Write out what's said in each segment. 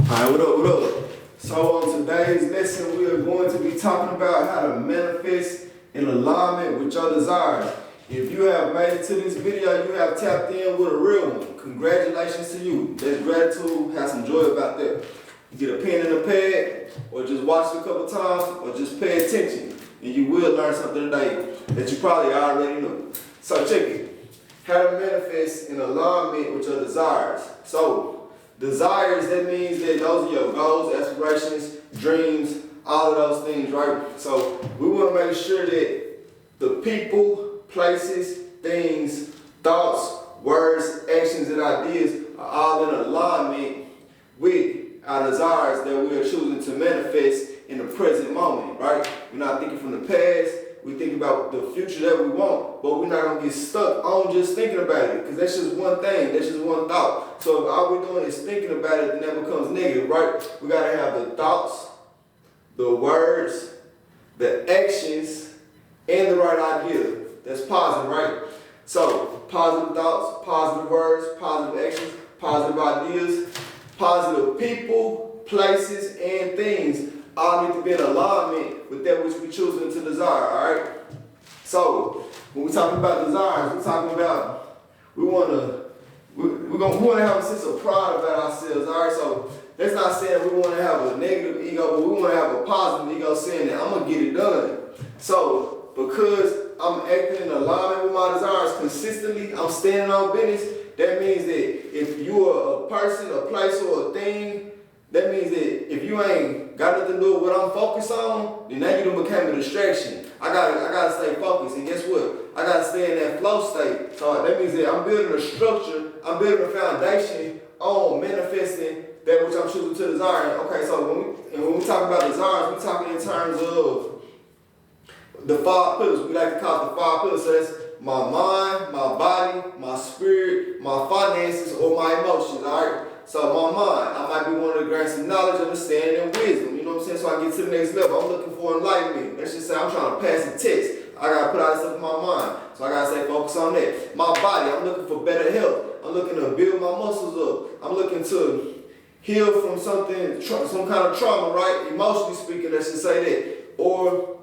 Alright, what up, what up? So on today's lesson, we are going to be talking about how to manifest in alignment with your desires. If you have made it to this video, you have tapped in with a real one. Congratulations to you. There's gratitude, have some joy about that. You get a pen and a pad, or just watch it a couple times, or just pay attention, and you will learn something today that you probably already know. So check it. How to manifest in alignment with your desires. So, desires, that means that those are your goals, aspirations, dreams, all of those things, right? So we want to make sure that the people, places, things, thoughts, words, actions, and ideas are all in alignment with our desires that we are choosing to manifest in the present moment, right? We're not thinking from the past. We think about the future that we want, but we're not going to get stuck on just thinking about it, because that's just one thing, that's just one thought. So if all we're doing is thinking about it, then that becomes negative, right? We got to have the thoughts, the words, the actions, and the right idea. That's positive, right? So positive thoughts, positive words, positive actions, positive ideas, positive people, places, and things all need to be in alignment with that which we choosing to desire, all right? So when we're talking about desires, we're talking about we want to have a sense of pride about ourselves, all right? So that's not saying we want to have a negative ego, but we want to have a positive ego saying that I'm going to get it done. So because I'm acting in alignment with my desires consistently, I'm standing on business, that means that if you are a person, a place, or a thing, that means that if you ain't got nothing to do with what I'm focused on, then now you done became a distraction. I gotta stay focused, and guess what? I gotta stay in that flow state. So that means that I'm building a structure, I'm building a foundation on manifesting that which I'm choosing to desire. Okay, so when we talk about desires, we're talking in terms of the 5 pillars. We like to call it the 5 pillars. So that's my mind, my body, my spirit, my finances, or my emotions, all right? So my mind, I might be wanting to gain some knowledge, understanding, and wisdom. You know what I'm saying? So I get to the next level. I'm looking for enlightenment. Let's just say I'm trying to pass a test. I got to put all this stuff in my mind. So I got to stay focused on that. My body, I'm looking for better health. I'm looking to build my muscles up. I'm looking to heal from something, some kind of trauma, right? Emotionally speaking, let's just say that. Or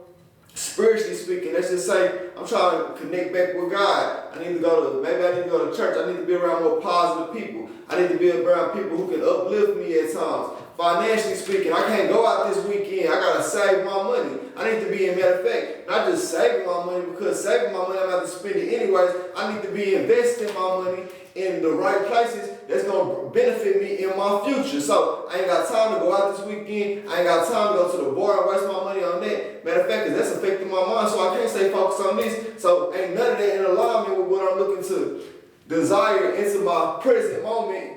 spiritually speaking, let's just say I'm trying to connect back with God. Maybe I need to go to church. I need to be around more positive people. I need to be around people who can uplift me at times. Financially speaking, I can't go out this weekend. I gotta save my money. I need to be, in matter of fact, not just saving my money, because saving my money, I'm gonna have to spend it anyways. I need to be investing my money in the right places that's gonna benefit me in my future. So I ain't got time to go out this weekend. I ain't got time to go to the bar and waste my money on that. Matter of fact, that's affecting my mind, so I can't stay focused on this. So ain't none of that in alignment with what I'm looking to desire into my present moment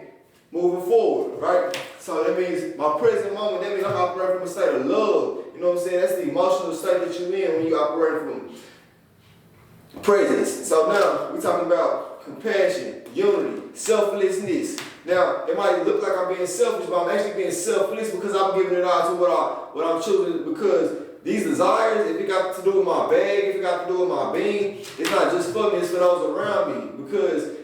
moving forward, right? So that means my present moment, that means I'm operating from a state of love. You know what I'm saying? That's the emotional state that you're in when you operate from presence. So now we're talking about compassion, unity, selflessness. Now, it might look like I'm being selfish, but I'm actually being selfless because I'm giving it all to what I'm choosing, because these desires, if it got to do with my bag, if it got to do with my being, it's not just for me, it's for those around me. Because,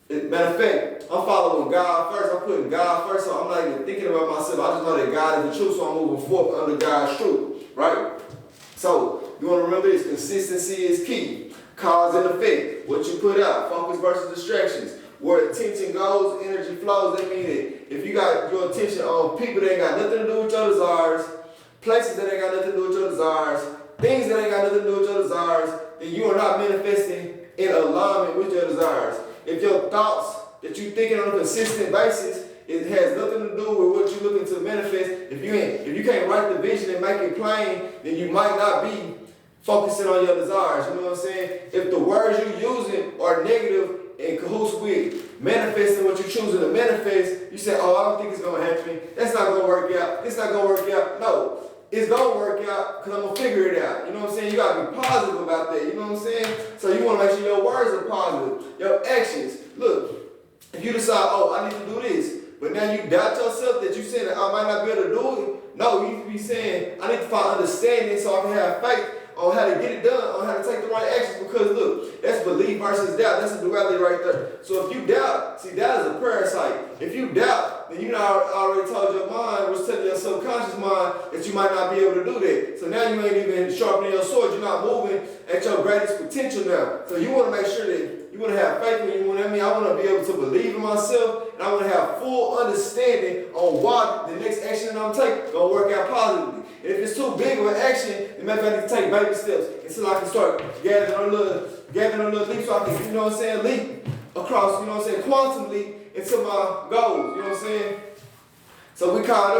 matter of fact, I'm following God first. I'm putting God first, so I'm not even thinking about myself. I just know that God is the truth, so I'm moving forward under God's truth, right? So, you want to remember this, consistency is key. Cause and effect, what you put out, focus versus distractions. Where attention goes, energy flows. That means that if you got your attention on people that ain't got nothing to do with your desires, places that ain't got nothing to do with your desires, things that ain't got nothing to do with your desires, then you are not manifesting in alignment with your desires. If your thoughts that you're thinking on a consistent basis, it has nothing to do with what you're looking to manifest. If you can't write the vision and make it plain, then you might not be focusing on your desires. You know what I'm saying? If the words you're using are negative and cahoots with manifesting what you're choosing to manifest, you say, oh, I don't think it's going to happen. That's not going to work out. It's not going to work out. No, it's going to work out because I'm going to figure it out. You know what I'm saying? You got to be positive about that. You know what I'm saying? So you want to make sure your words are positive. Your actions. Look, if you decide, oh, I need to do this, but now you doubt yourself that you're saying that I might not be able to do it. No, you need to be saying, I need to find understanding so I can have faith on how to get it done, on how to take the right actions, because look, that's belief versus doubt. That's a duality right there. So if you doubt, see, doubt is a parasite. If you doubt, out, then you know I already told your mind, was telling your subconscious mind that you might not be able to do that. So now you ain't even sharpening your sword. You're not moving at your greatest potential now. So you want to make sure that you want to have faith in you. I mean, I want to be able to believe in myself, and I want to have full understanding on why the next action that I'm taking gonna work out positively. And if it's too big of an action, then maybe I need to take baby steps until I can start gathering a little leap, so I can, you know what I'm saying, leap across, you know what I'm saying, quantum leap into my goals, you know what I'm saying? So we call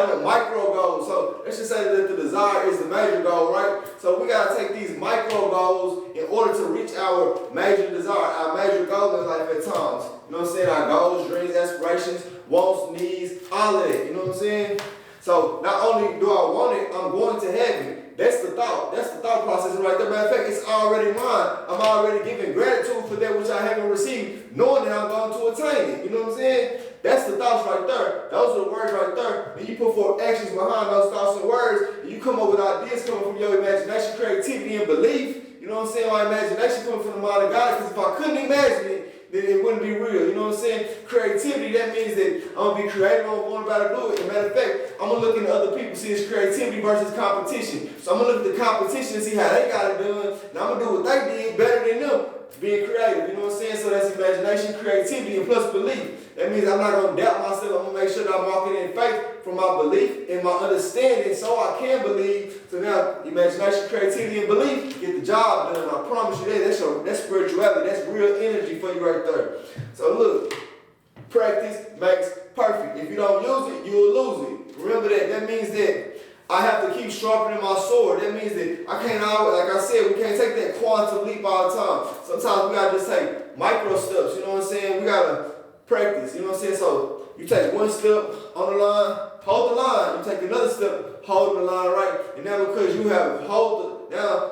them micro goals. So let's just say that the desire is the major goal, right? So we gotta take these micro goals in order to reach our major desire, our major goal in life at times. You know what I'm saying? Our goals, dreams, aspirations, wants, needs, all of that, you know what I'm saying? So not only do I want it, I'm going to have it. That's the thought. That's the thought process right there. Matter of fact, it's already mine. I'm already giving gratitude for that which I haven't received, knowing that I'm going to attain it. You know what I'm saying? That's the thoughts right there. Those are the words right there. And you put forth actions behind those thoughts and words, and you come up with ideas coming from your imagination, creativity, and belief. You know what I'm saying? My imagination coming from the mind of God, because if I couldn't imagine it, then it wouldn't be real. You know what I'm saying? Creativity, that means that I'm going to be creative, I'm going to do it. As a matter of fact, I'm going to look into other people, see it's creativity versus competition. So I'm going to look at the competition and see how they got it done, and I'm going to do what they did better than them, being creative. You know what I'm saying? So that's imagination, creativity, and plus belief. That means I'm not going to doubt myself. I'm going to make sure that I'm walking in faith from my belief and my understanding so I can believe. So now, imagination, creativity, and belief get the job done. I promise you that. That's spirituality. That's real energy for you right there. So look, practice makes perfect. If you don't use it, you'll lose it. Remember that. That means that I have to keep sharpening my sword. That means that I can't always, like I said, we can't take that quantum leap all the time. Sometimes we got to just take micro steps. You know what I'm saying? We got to practice. You know what I'm saying? So you take one step on the line, hold the line. You take another step, hold the line, right? And now because you have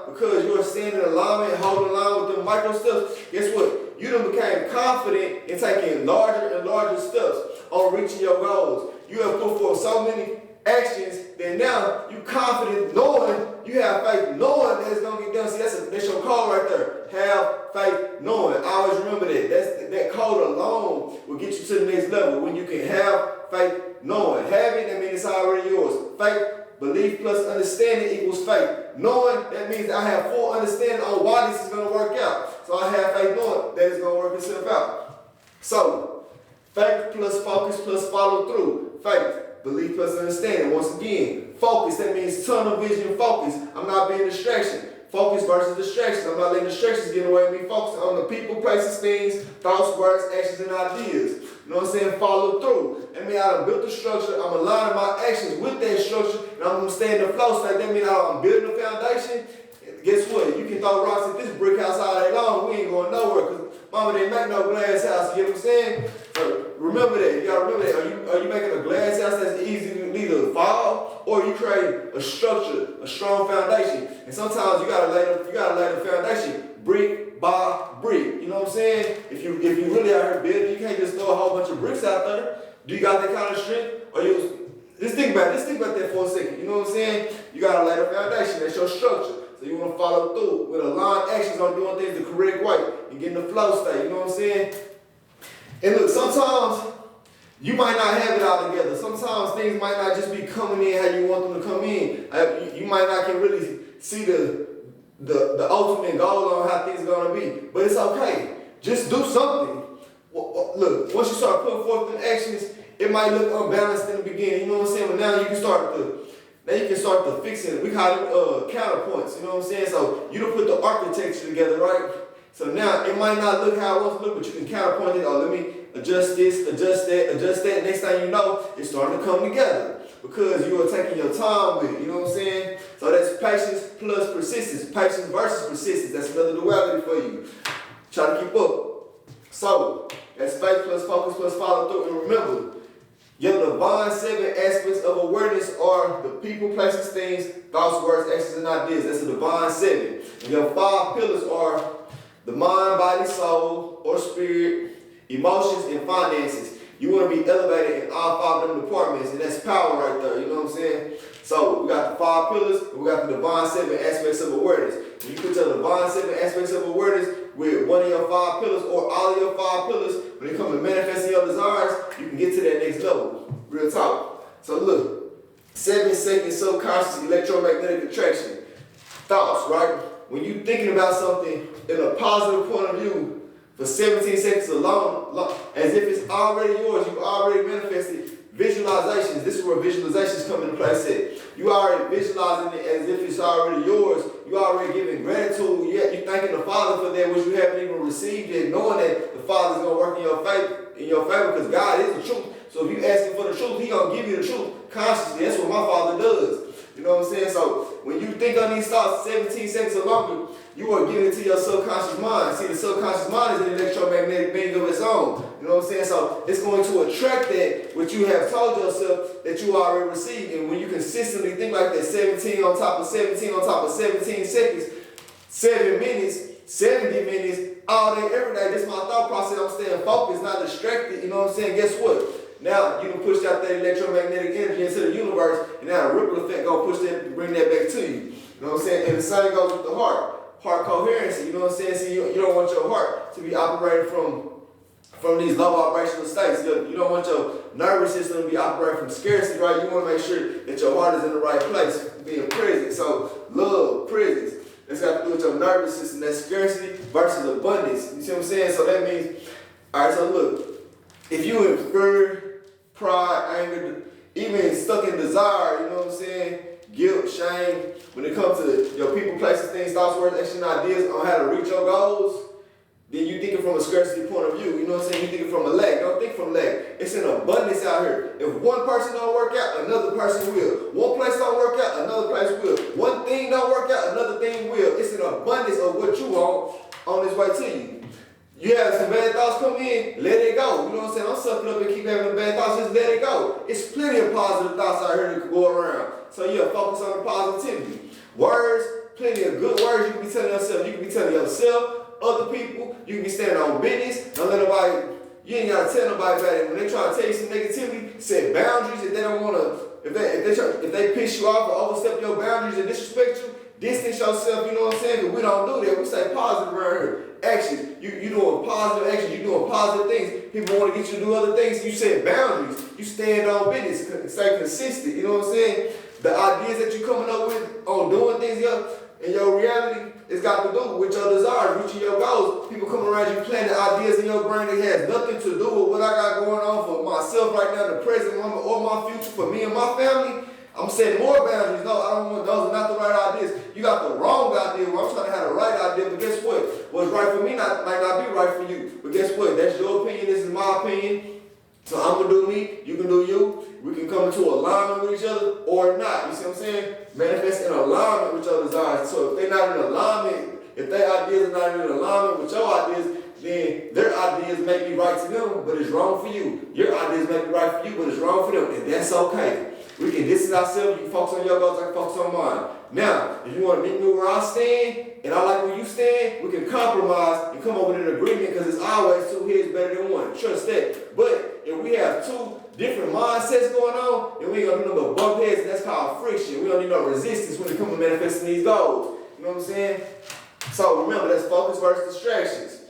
because you are standing in alignment, holding the line with the micro steps, guess what? You done became confident in taking larger and larger steps on reaching your goals. You have put forth so many actions that now you confident knowing, you have faith knowing that it's going to get done. See, that's your code right there. Have faith knowing. Always remember that. That code alone will get you to the next level when you can have faith knowing. Having, that means it's already yours. Faith, belief plus understanding equals faith. Knowing, that means I have full understanding on why this is going to work out. So I have faith knowing that it's going to work itself out. So, faith plus focus plus follow through. Faith, belief plus understanding. Once again, focus, that means tunnel vision focus. I'm not being distraction. Focus versus distractions. I'm not letting distractions get away with me. Focus on the people, places, things, thoughts, words, actions, and ideas. You know what I'm saying? Follow through. That means I done built the structure. I'm aligning my actions with that structure, and I'm going to stay in the flow state. That means I'm building the foundation. Guess what? You can throw rocks at this brick house all day long. We ain't going nowhere because mama didn't make no glass house. You know what I'm saying? So remember that. You got to remember that. Are you making a glass house that's easy to either fall, or you create a structure, a strong foundation? And sometimes you gotta lay the foundation brick by brick. You know what I'm saying? If you really out here building, you can't just throw a whole bunch of bricks out there. Do you got that kind of strength? Or just think about that for a second. You know what I'm saying? You gotta lay the foundation. That's your structure. So you want to follow through with aligned actions on doing things the correct way and getting the flow state. You know what I'm saying? And look, sometimes you might not have it all together. Sometimes things might not just be coming in how you want them to come in. You might not can really see the ultimate goal on how things are going to be. But it's okay. Just do something. Look, once you start putting forth them actions, it might look unbalanced in the beginning. You know what I'm saying? But now you can start to fix it. We call it counterpoints. You know what I'm saying? So you don't put the architecture together, right? So now it might not look how it wants to look, but you can counterpoint it. Oh, let me adjust this, adjust that. Next thing you know, it's starting to come together because you are taking your time with it. You know what I'm saying? So that's patience plus persistence. Patience versus persistence. That's another duality for you. Try to keep up. So that's faith plus focus plus follow through. And remember, your divine 7 aspects of awareness are the people, places, things, thoughts, words, actions, and ideas. That's a divine 7. And your 5 pillars are the mind, body, soul, or spirit, emotions, and finances. You want to be elevated in all 5 of them departments, and that's power right there. You know what I'm saying? So we got the 5 pillars, and we got the divine 7 aspects of awareness. When you put your divine 7 aspects of awareness with one of your 5 pillars or all of your 5 pillars, when it comes to manifesting your desires, you can get to that next level. Real talk. So look, 7-second subconscious electromagnetic attraction. Thoughts, right? When you're thinking about something in a positive point of view for 17 seconds alone, as if it's already yours, you already manifested. Visualizations, this is where visualizations come into place at. You already visualizing it as if it's already yours. You already giving gratitude. You're thanking the Father for that which you haven't even received yet, knowing that the Father's gonna work in your favor, because God is the truth. So if you asking for the truth, He gonna give you the truth consciously. That's what my Father does. You know what I'm saying? So when you think on these thoughts 17 seconds or longer, you are giving it to your subconscious mind. See, the subconscious mind is an electromagnetic being of its own. You know what I'm saying? So it's going to attract that which you have told yourself that you already received. And when you consistently think like that, 17 on top of 17 on top of 17 seconds, 7 minutes, 70 minutes, all day, every day, this is my thought process. I'm staying focused, not distracted. You know what I'm saying? Guess what? Now you can push out that electromagnetic energy into the universe, and now a ripple effect gonna push that, bring that back to you. You know what I'm saying? And the same goes with the heart. Heart coherency, you know what I'm saying? See, you don't want your heart to be operating from these low vibrational states. You don't want your nervous system to be operating from scarcity, right? You want to make sure that your heart is in the right place, being present. So love, presence. That's got to do with your nervous system. That's scarcity versus abundance. You see what I'm saying? So that means, all right, so look, if you in fear, pride, anger, even stuck in desire, you know what I'm saying? Guilt, shame, when it comes to your people, places, things, thoughts, words, actions, ideas on how to reach your goals, then you thinking from a scarcity point of view. You know what I'm saying? You thinking from a lack. Don't think from lack. It's an abundance out here. If one person don't work out, another person will. One place don't work out, another place will. One thing don't work out, another thing will. It's an abundance of what you want on its way to you. You have some bad thoughts come in, let it go. You know what I'm saying? I'm sucking up and keep having the bad thoughts, just let it go. It's plenty of positive thoughts out here that can go around. So yeah, focus on the positivity. Words, plenty of good words you can be telling yourself. You can be telling yourself, other people, you can be standing on business. Don't let nobody, you ain't gotta tell nobody about it. When they try to tell you some negativity, set boundaries. If they don't wanna, if they piss you off or overstep your boundaries and disrespect you, distance yourself, you know what I'm saying? Because we don't do that. We say positive around here. Action. You doing positive action. You doing positive things. People want to get you to do other things. You set boundaries. You stand on business. Stay consistent. You know what I'm saying? The ideas that you coming up with on doing things in your reality, it's got to do with your desires, reaching your goals. People come around you planting ideas in your brain that has nothing to do with what I got going on for myself right now, the present moment, or my future, for me and my family. I'm setting more boundaries. No, I don't want those are not the right ideas. You got the wrong idea. I'm trying to have the right idea, but guess what? What's right for me might not be right for you. But guess what? That's your opinion. This is my opinion. So I'm gonna do me. You can do you. We can come into alignment with each other or not. You see what I'm saying? Manifest in alignment with your desires. So if they're not in alignment, if their ideas are not in alignment with your ideas, then their ideas may be right to them, but it's wrong for you. Your ideas may be right for you, but it's wrong for them, and that's okay. We can distance ourselves. You can focus on your goals, I can focus on mine. Now, if you want to meet me where I stand, and I like where you stand, we can compromise and come up with an agreement, because it's always two heads better than one. Trust that. But if we have two different mindsets going on, then we ain't gonna do no bump heads, and that's called friction. We don't need no resistance when it comes to manifesting these goals. You know what I'm saying? So remember, that's focus versus distractions.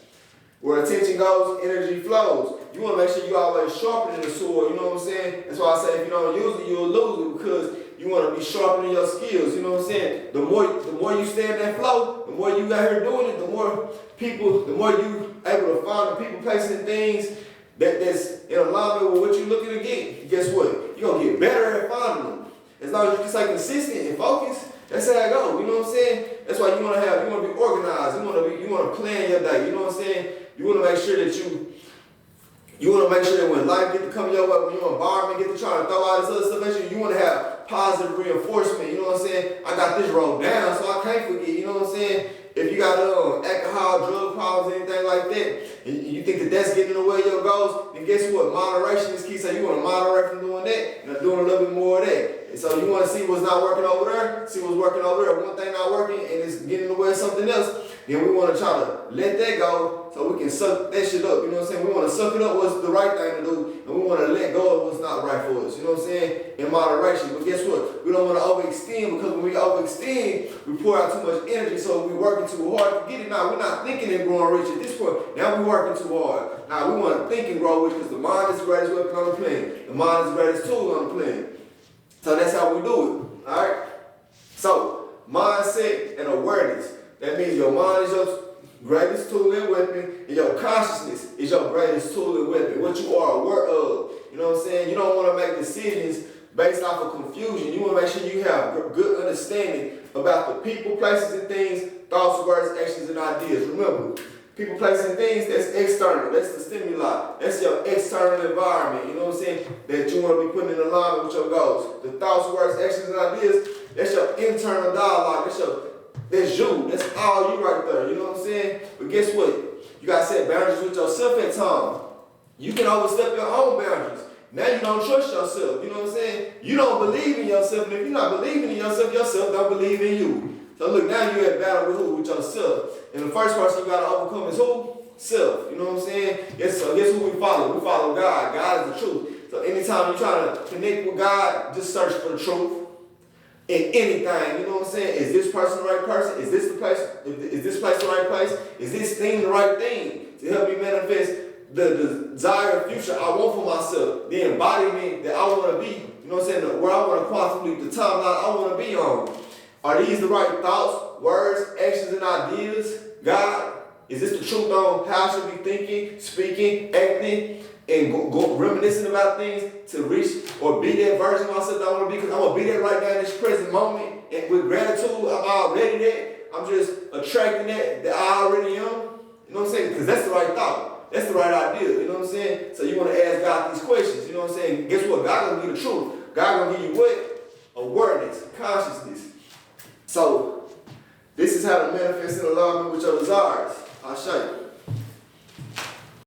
Where attention goes, energy flows. You want to make sure you always sharpening the sword, you know what I'm saying? That's why I say if you don't use it, you'll lose it, because you want to be sharpening your skills, you know what I'm saying? The more you stay in that flow, the more you out here doing it, the more you able to find the people, places, and things that's in alignment with what you're looking to get. Guess what? You're going to get better at finding them. As long as you can stay consistent and focused, that's how it goes, you know what I'm saying? That's why you want to be organized, you want to plan your day, you know what I'm saying? You want to make sure that when life get to come your way, when your environment get to try to throw all this other stuff at you want to have positive reinforcement, you know what I'm saying? I got this rolled down, so I can't forget, you know what I'm saying? If you got alcohol, drug problems, anything like that, and you think that that's getting in the way of your goals, then guess what? Moderation is key. So you want to moderate from doing that and doing a little bit more of that. And so you want to see what's not working over there, see what's working over there. One thing not working and it's getting in the way of something else, Then we want to try to let that go so we can suck that shit up. You know what I'm saying? We want to suck it up what's the right thing to do, and we want to let go of what's not right for us. You know what I'm saying? In moderation. But guess what? We don't want to overextend, because when we overextend, we pour out too much energy, so we working too hard to get it. Now, we're not thinking and growing rich at this point. Now we're working too hard. Now we want to think and grow rich, because the mind is the greatest weapon on the planet. The mind is the greatest tool on the planet. So that's how we do it. Alright? So, mindset and awareness. That means your mind is your greatest tool and weapon, and your consciousness is your greatest tool and weapon. What you are aware of. You know what I'm saying? You don't want to make decisions based off of confusion. You want to make sure you have good understanding about the people, places, and things, thoughts, words, actions, and ideas. Remember, people, places, and things, that's external. That's the stimuli. That's your external environment. You know what I'm saying? That you want to be putting in alignment with your goals. The thoughts, words, actions, and ideas, that's your internal dialogue. That's you. That's all you right there. You know what I'm saying? But guess what? You got to set boundaries with yourself at times. You can overstep your own boundaries. Now you don't trust yourself. You know what I'm saying? You don't believe in yourself. And if you're not believing in yourself, yourself don't believe in you. So look, now you're at battle with who? With yourself. And the first person you got to overcome is who? Self. You know what I'm saying? Guess who we follow? We follow God. God is the truth. So anytime you're trying to connect with God, just search for the truth. In anything, you know what I'm saying? Is this person the right person? Is this the place? Is this place the right place? Is this thing the right thing to help me manifest the desired future I want for myself? The embodiment that I want to be. You know what I'm saying? Where I want to quantum leap, the timeline I want to be on. Are these the right thoughts, words, actions, and ideas? God, is this the truth on how I should be thinking, speaking, acting, and go reminiscing about things to reach or be that version of myself that I want to be? Because I'm going to be that right now in this present moment. And with gratitude, I'm already that. I'm just attracting that I already am. You know what I'm saying? Because that's the right thought. That's the right idea. You know what I'm saying? So you want to ask God these questions. You know what I'm saying? Guess what? God going to give you the truth. God going to give you what? Awareness, consciousness. So this is how to manifest in alignment with your desires. I'll show you.